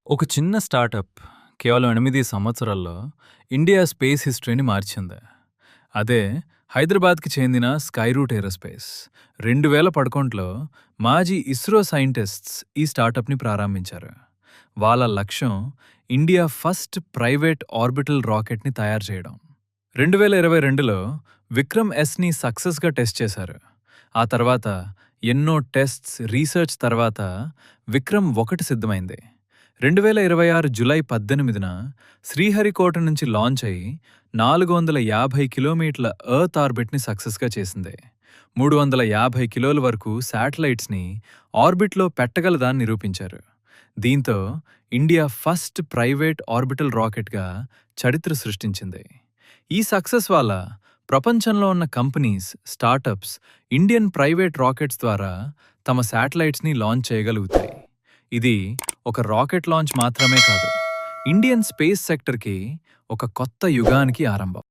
ఒక చిన్న స్టార్టప్ కేవలం 8 సంవత్సరాల్లో ఇండియా స్పేస్ హిస్టరీని మార్చింది. అదే హైదరాబాద్‌కి చెందిన స్కైరూట్ ఏరోస్పేస్. 2011లో మాజీ ఇస్రో సైంటిస్ట్స్ ఈ స్టార్టప్‌ని ప్రారంభించారు. వాళ్ళ లక్ష్యం ఇండియా ఫస్ట్ ప్రైవేట్ ఆర్బిటల్ రాకెట్‌ని తయారు చేయడం. 2022లో విక్రమ్ ఎస్‌ని సక్సెస్‌గా టెస్ట్ చేశారు. ఆ తర్వాత ఎన్నో టెస్ట్స్, రీసెర్చ్ తర్వాత విక్రమ్ 1 సిద్ధమైంది. 2026 జూలై 18న శ్రీహరికోట నుంచి లాంచ్ అయి 450 కిలోమీటర్ల ఎర్త్ ఆర్బిట్ని సక్సెస్గా చేసింది. 350 కిలోల వరకు శాటిలైట్స్ని ఆర్బిట్లో పెట్టగలదని నిరూపించారు. దీంతో ఇండియా ఫస్ట్ ప్రైవేట్ ఆర్బిటల్ రాకెట్గా చరిత్ర సృష్టించింది. ఈ సక్సెస్ వల్ల ప్రపంచంలో ఉన్న companies, startups Indian private rockets ద్వారా తమ శాటిలైట్స్ని లాంచ్ చేయగలుగుతాయి. ఇది ఒక రాకెట్ లాంచ్ మాత్రమే కాదు, ఇండియన్ స్పేస్ సెక్టర్కి ఒక కొత్త యుగానికి ఆరంభం.